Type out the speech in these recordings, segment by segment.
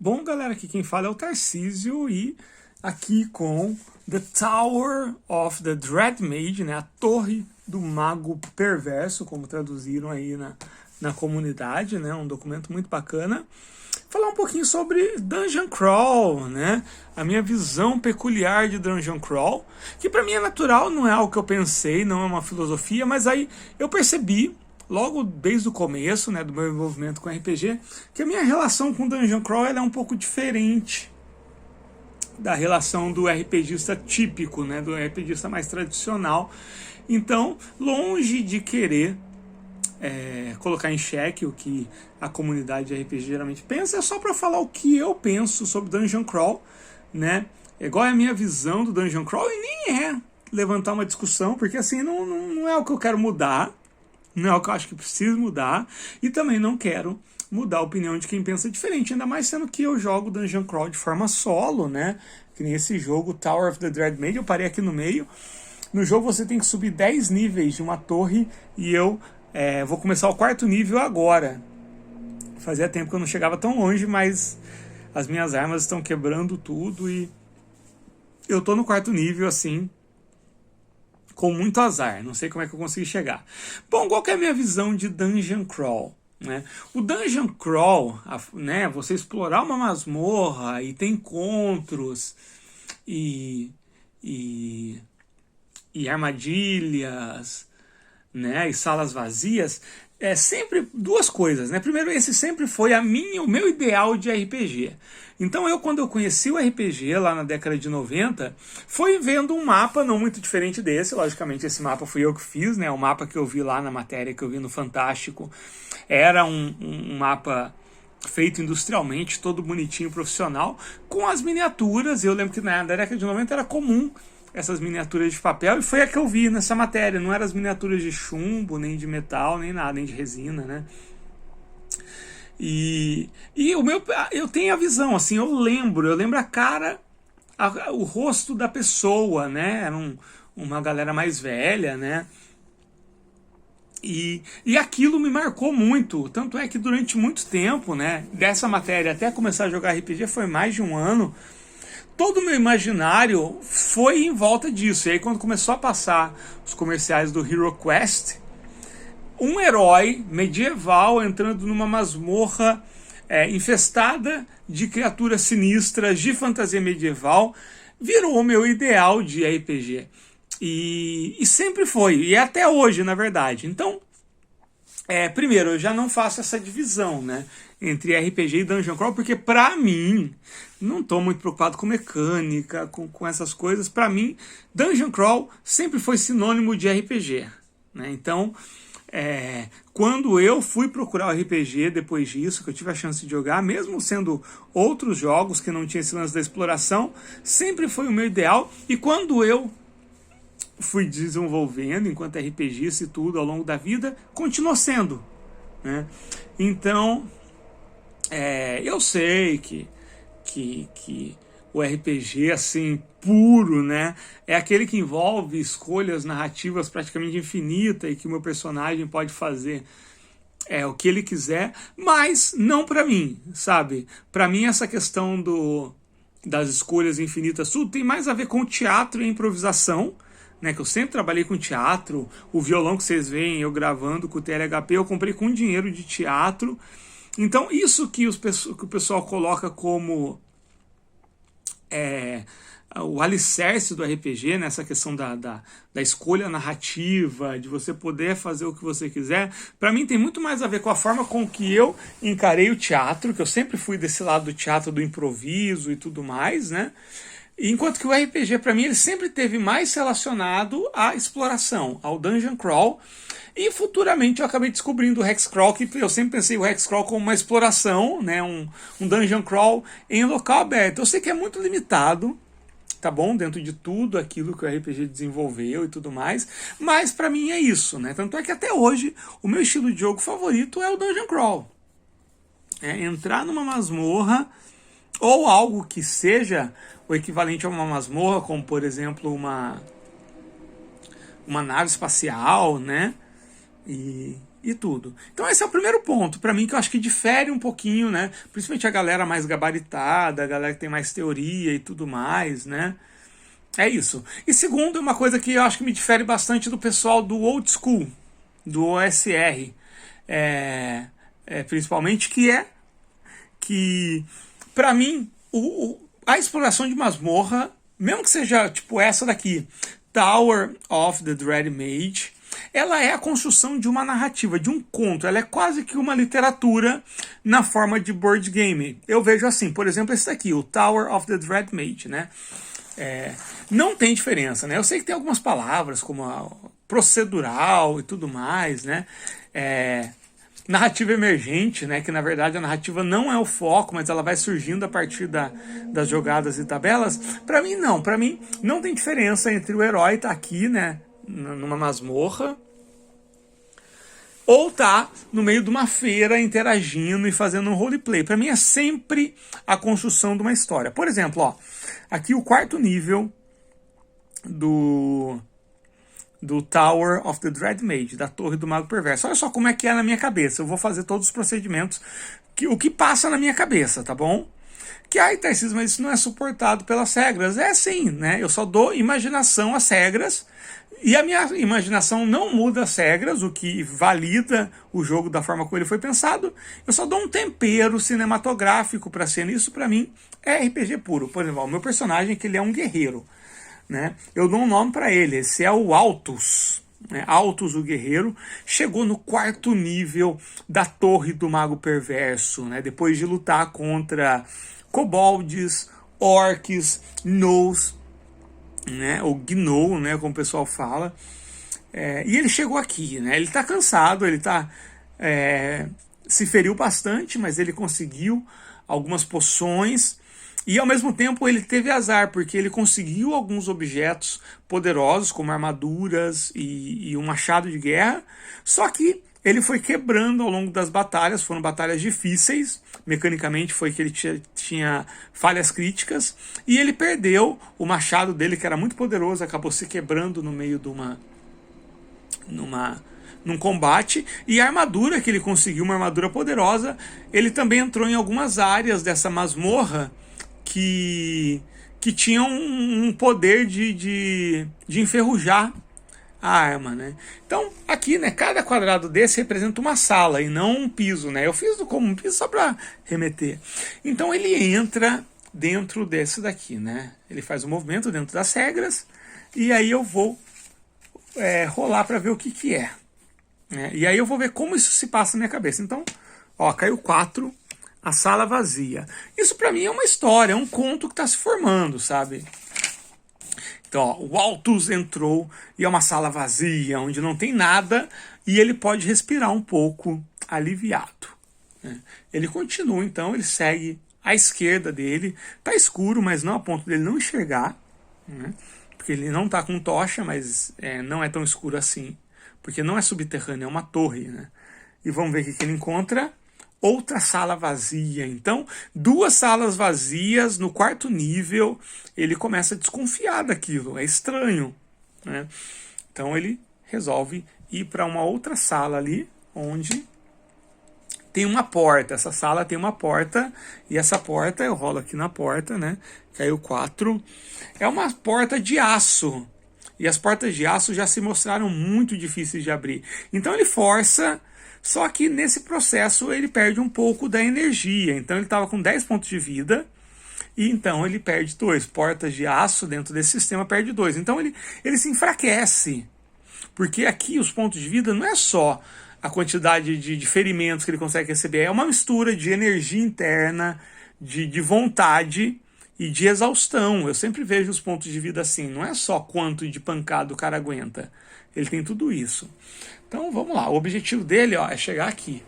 Bom, galera, aqui quem fala é o Tarcísio e aqui com The Tower of the Dread Mage, né? A Torre do Mago Perverso, como traduziram aí na comunidade, né? Um documento muito bacana. Falar um pouquinho sobre Dungeon Crawl, né? A minha visão peculiar de Dungeon Crawl, que para mim é natural, não é algo que eu pensei, não é uma filosofia, mas aí eu percebi logo desde o começo, né, do meu envolvimento com RPG, que a minha relação com Dungeon Crawl ela é um pouco diferente da relação do RPGista típico, né, do RPGista mais tradicional. Então, longe de querer colocar em xeque o que a comunidade de RPG geralmente pensa, é só para falar o que eu penso sobre Dungeon Crawl, né? Igual é a minha visão do Dungeon Crawl, e nem é levantar uma discussão, porque assim, não é o que eu quero mudar, não é o que eu acho que preciso mudar, e também não quero mudar a opinião de quem pensa diferente, ainda mais sendo que eu jogo Dungeon Crawl de forma solo, né? Que nem esse jogo Tower of the Dread Mage, eu parei aqui no meio. No jogo você tem que subir 10 níveis de uma torre, e eu vou começar o 4º nível agora. Fazia tempo que eu não chegava tão longe, mas as minhas armas estão quebrando tudo, e eu tô no 4º nível, assim, com muito azar, não sei como é que eu consegui chegar. Bom, qual que é a minha visão de Dungeon Crawl? Né? O Dungeon Crawl, né, você explorar uma masmorra e ter encontros e armadilhas, né, e salas vazias, é sempre duas coisas, né? Primeiro, esse sempre foi o meu ideal de RPG. Então quando eu conheci o RPG lá na década de 90, foi vendo um mapa não muito diferente desse, logicamente esse mapa fui eu que fiz, né? O mapa que eu vi lá na matéria que eu vi no Fantástico era um mapa feito industrialmente, todo bonitinho, profissional, com as miniaturas. Eu lembro que na década de 90 era comum essas miniaturas de papel, e foi a que eu vi nessa matéria, não eram as miniaturas de chumbo, nem de metal, nem nada, nem de resina, né? E eu tenho a visão, assim, eu lembro a cara, o rosto da pessoa, né? Era uma galera mais velha, né? E aquilo me marcou muito, tanto é que durante muito tempo, né, dessa matéria até começar a jogar RPG foi mais de um ano, todo o meu imaginário foi em volta disso. E aí quando começou a passar os comerciais do Hero Quest, um herói medieval entrando numa masmorra infestada de criaturas sinistras de fantasia medieval virou o meu ideal de RPG. E sempre foi, e até hoje, na verdade. Então, primeiro, eu já não faço essa divisão, né, entre RPG e Dungeon Crawl, porque pra mim, não tô muito preocupado com mecânica, com essas coisas. Pra mim, Dungeon Crawl sempre foi sinônimo de RPG, né? Então, quando eu fui procurar o RPG depois disso, que eu tive a chance de jogar, mesmo sendo outros jogos que não tinham esse lance da exploração, sempre foi o meu ideal. E quando eu fui desenvolvendo enquanto RPGista e tudo ao longo da vida, continuou sendo, né? Então, eu sei que o RPG, assim, puro, né, é aquele que envolve escolhas narrativas praticamente infinitas e que o meu personagem pode fazer o que ele quiser, mas não pra mim, sabe? Pra mim essa questão das escolhas infinitas, tudo tem mais a ver com teatro e improvisação, né, que eu sempre trabalhei com teatro. O violão que vocês veem eu gravando com o TLHP, eu comprei com dinheiro de teatro. Então isso que o pessoal coloca como o alicerce do RPG, nessa questão da escolha narrativa, de você poder fazer o que você quiser, para mim tem muito mais a ver com a forma com que eu encarei o teatro, que eu sempre fui desse lado do teatro do improviso e tudo mais, né? Enquanto que o RPG, para mim, ele sempre teve mais relacionado à exploração, ao Dungeon Crawl. E futuramente eu acabei descobrindo o Hexcrawl, que eu sempre pensei o Hexcrawl como uma exploração, né, um Dungeon Crawl em local aberto. Eu sei que é muito limitado, tá bom? Dentro de tudo aquilo que o RPG desenvolveu e tudo mais. Mas para mim é isso, né? Tanto é que até hoje o meu estilo de jogo favorito é o Dungeon Crawl. Entrar numa masmorra ou algo que seja o equivalente a uma masmorra, como por exemplo uma nave espacial, né? E e tudo. Então esse é o primeiro ponto, para mim, que eu acho que difere um pouquinho, né? Principalmente a galera mais gabaritada, a galera que tem mais teoria e tudo mais, né? É isso. E segundo, uma coisa que eu acho que me difere bastante do pessoal do old school, do OSR, principalmente, que para mim, a exploração de masmorra, mesmo que seja tipo essa daqui, Tower of the Dread Mage, ela é a construção de uma narrativa, de um conto. Ela é quase que uma literatura na forma de board game. Eu vejo assim, por exemplo, esse daqui, o Tower of the Dread Mage, né? Não tem diferença, né? Eu sei que tem algumas palavras como procedural e tudo mais, né? Narrativa emergente, né? Que na verdade a narrativa não é o foco, mas ela vai surgindo a partir das jogadas e tabelas. Para mim não tem diferença entre o herói estar aqui, né? Numa masmorra, ou tá no meio de uma feira interagindo e fazendo um roleplay. Para mim é sempre a construção de uma história. Por exemplo, ó, aqui o quarto nível do Tower of the Dread Mage, da Torre do Mago Perverso. Olha só como é que é na minha cabeça. Eu vou fazer todos os procedimentos, o que passa na minha cabeça, tá bom? Que, Tarcísio, mas isso não é suportado pelas regras. É sim, né? Eu só dou imaginação às regras, e a minha imaginação não muda as regras, o que valida o jogo da forma como ele foi pensado. Eu só dou um tempero cinematográfico para a cena. Isso para mim é RPG puro. Por exemplo, o meu personagem, que ele é um guerreiro, né? Eu dou um nome para ele. Esse é o Altus, né? Altus, o guerreiro, chegou no quarto nível da Torre do Mago Perverso, né? Depois de lutar contra kobolds, orcs, gnolls, né, ou gnoll, né, como o pessoal fala, e ele chegou aqui, né, ele tá cansado, ele se feriu bastante, mas ele conseguiu algumas poções, e ao mesmo tempo ele teve azar, porque ele conseguiu alguns objetos poderosos, como armaduras e um machado de guerra, só que ele foi quebrando ao longo das batalhas, foram batalhas difíceis, mecanicamente foi que ele tinha falhas críticas, e ele perdeu o machado dele, que era muito poderoso, acabou se quebrando no meio de num combate, e a armadura que ele conseguiu, uma armadura poderosa, ele também entrou em algumas áreas dessa masmorra que tinham um poder de enferrujar a arma, né? Então, aqui, né, cada quadrado desse representa uma sala e não um piso, né? Eu fiz como um piso só para remeter. Então, ele entra dentro desse daqui, né? Ele faz um movimento dentro das regras e aí eu vou rolar para ver o que é, né? E aí eu vou ver como isso se passa na minha cabeça. Então, ó, caiu 4, a sala vazia. Isso para mim é uma história, é um conto que está se formando, sabe? Então, ó, o Altus entrou e é uma sala vazia, onde não tem nada, e ele pode respirar um pouco aliviado, né? Ele continua, então, ele segue à esquerda dele. Tá escuro, mas não a ponto dele não enxergar, né? Porque ele não tá com tocha, mas não é tão escuro assim, porque não é subterrâneo, é uma torre, né? E vamos ver o que ele encontra. Outra sala vazia. Então, 2 salas vazias no quarto nível, ele começa a desconfiar daquilo, é estranho, né? Então ele resolve ir para uma outra sala ali, onde tem uma porta. Essa sala tem uma porta, e essa porta, eu rolo aqui na porta, né? Caiu 4. É uma porta de aço, e as portas de aço já se mostraram muito difíceis de abrir. Então ele força. Só que nesse processo ele perde um pouco da energia. Então ele estava com 10 pontos de vida, e então ele perde 2. Portas de aço dentro desse sistema perde 2. Então ele se enfraquece. Porque aqui os pontos de vida não é só a quantidade de ferimentos que ele consegue receber, é uma mistura de energia interna, de vontade e de exaustão. Eu sempre vejo os pontos de vida assim. Não é só quanto de pancada o cara aguenta. Ele tem tudo isso. Então vamos lá, o objetivo dele, ó, é chegar aqui.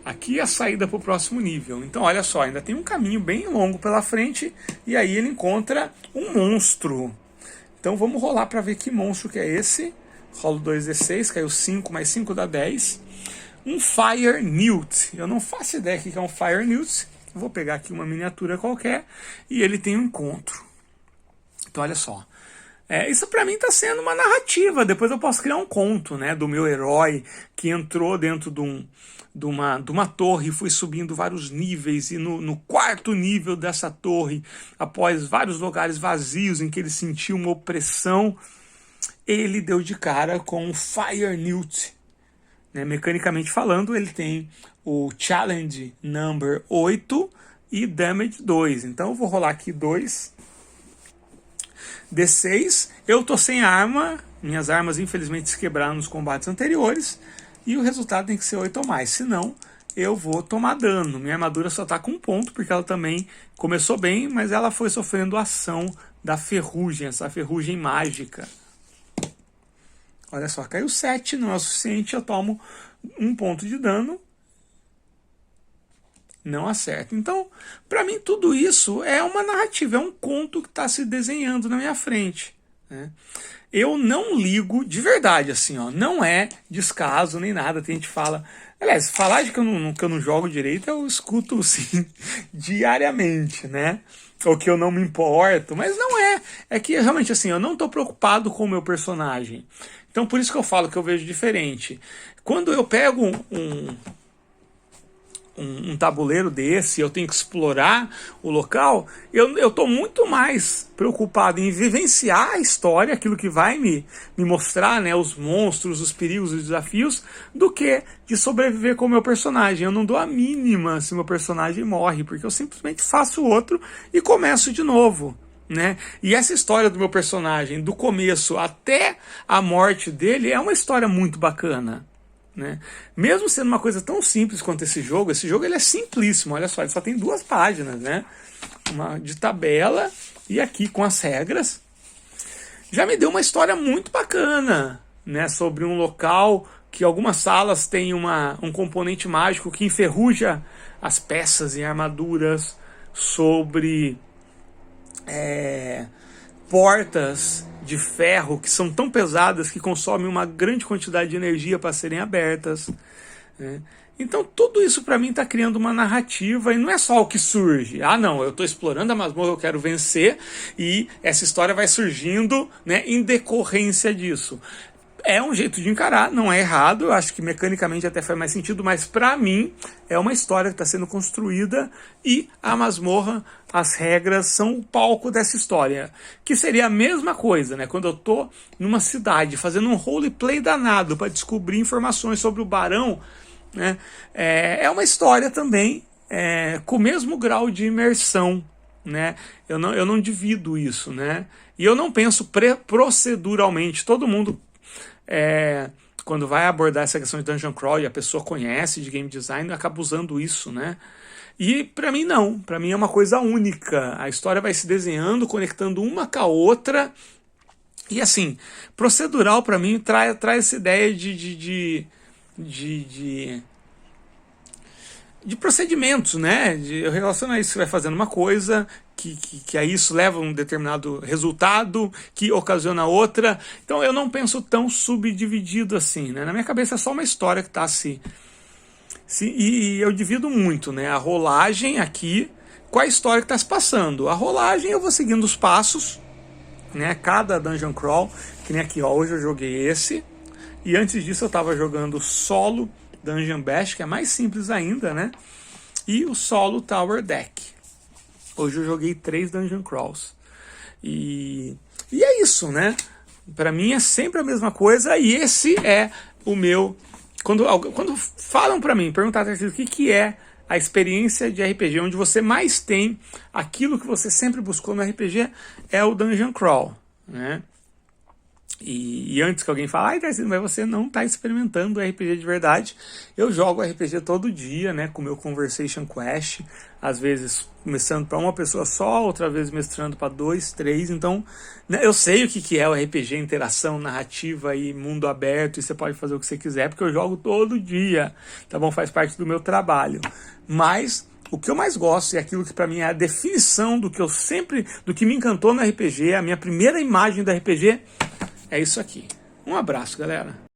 Aqui é a saída para o próximo nível. Então olha só, ainda tem um caminho bem longo pela frente, e aí ele encontra um monstro. Então vamos rolar para ver que monstro que é esse. Rolo 2d6, caiu 5, mais 5 dá 10. Um Fire Newt. Eu não faço ideia do que é um Fire Newt. Vou pegar aqui uma miniatura qualquer, e ele tem um encontro. Então olha só. Isso pra mim tá sendo uma narrativa. Depois eu posso criar um conto, né, do meu herói que entrou dentro de uma torre e foi subindo vários níveis, e no quarto nível dessa torre, após vários lugares vazios em que ele sentiu uma opressão, ele deu de cara com o Fire Newt. Né? Mecanicamente falando, ele tem o Challenge Number 8 e Damage 2. Então eu vou rolar aqui 2 D6. Eu tô sem arma, minhas armas infelizmente se quebraram nos combates anteriores, e o resultado tem que ser 8 ou mais, senão eu vou tomar dano. Minha armadura só tá com 1 ponto, porque ela também começou bem, mas ela foi sofrendo ação da ferrugem, essa ferrugem mágica. Olha só, caiu 7, não é o suficiente, eu tomo 1 ponto de dano. Não acerta. Então, para mim, tudo isso é uma narrativa, é um conto que está se desenhando na minha frente. Né? Eu não ligo de verdade, assim, ó, não é descaso nem nada. Tem gente que fala. Aliás, falar de que eu não jogo direito, eu escuto, sim, diariamente, né? Ou que eu não me importo, mas não é. É que realmente, assim, eu não estou preocupado com o meu personagem. Então, por isso que eu falo que eu vejo diferente. Quando eu pego um tabuleiro desse, eu tenho que explorar o local, eu estou muito mais preocupado em vivenciar a história, aquilo que vai me mostrar, né, os monstros, os perigos, os desafios, do que de sobreviver com o meu personagem. Eu não dou a mínima se meu personagem morre, porque eu simplesmente faço outro e começo de novo. Né? E essa história do meu personagem, do começo até a morte dele, é uma história muito bacana. Né? Mesmo sendo uma coisa tão simples quanto esse jogo ele é simplíssimo, olha só, ele só tem 2 páginas, né? Uma de tabela e aqui com as regras. Já me deu uma história muito bacana, né? Sobre um local que algumas salas têm um componente mágico que enferruja as peças e armaduras, sobre portas de ferro que são tão pesadas que consomem uma grande quantidade de energia para serem abertas. Né? Então tudo isso para mim está criando uma narrativa, e não é só o que surge. Ah não, eu estou explorando a masmorra, eu quero vencer, e essa história vai surgindo, né, em decorrência disso. É um jeito de encarar, não é errado, eu acho que mecanicamente até faz mais sentido, mas para mim é uma história que está sendo construída, e a masmorra, as regras são o palco dessa história. Que seria a mesma coisa, né? Quando eu estou numa cidade fazendo um roleplay danado para descobrir informações sobre o barão, né? É uma história também com o mesmo grau de imersão. Né? Eu não divido isso, né? E eu não penso proceduralmente. Todo mundo... quando vai abordar essa questão de dungeon crawl e a pessoa conhece de game design, acaba usando isso, né? E pra mim não, pra mim é uma coisa única. A história vai se desenhando, conectando uma com a outra, e assim, procedural pra mim traz essa ideia de procedimentos, né? Eu relaciono a isso, você vai fazendo uma coisa, que a isso leva a um determinado resultado, que ocasiona outra. Então eu não penso tão subdividido assim, né? Na minha cabeça é só uma história que está e eu divido muito, né? A rolagem aqui com a história que está se passando. A rolagem eu vou seguindo os passos, né? Cada dungeon crawl, que nem aqui, ó, hoje eu joguei esse, e antes disso eu estava jogando solo Dungeon Bash, que é mais simples ainda, né? E o solo Tower Deck. Hoje eu joguei 3 Dungeon Crawls. E é isso, né? Pra mim é sempre a mesma coisa, e esse é o meu... Quando falam pra mim, perguntar o que é a experiência de RPG, onde você mais tem aquilo que você sempre buscou no RPG, é o Dungeon Crawl, né? E antes que alguém fale, mas você não está experimentando RPG de verdade. Eu jogo RPG todo dia, né, com o meu Conversation Quest, às vezes mestrando para uma pessoa só, outra vez mestrando para 2, 3. Então, né, eu sei o que é o RPG, interação, narrativa e mundo aberto, e você pode fazer o que você quiser, porque eu jogo todo dia, tá bom? Faz parte do meu trabalho. Mas o que eu mais gosto, e aquilo que para mim é a definição do que me encantou no RPG, a minha primeira imagem do RPG, é isso aqui. Um abraço, galera.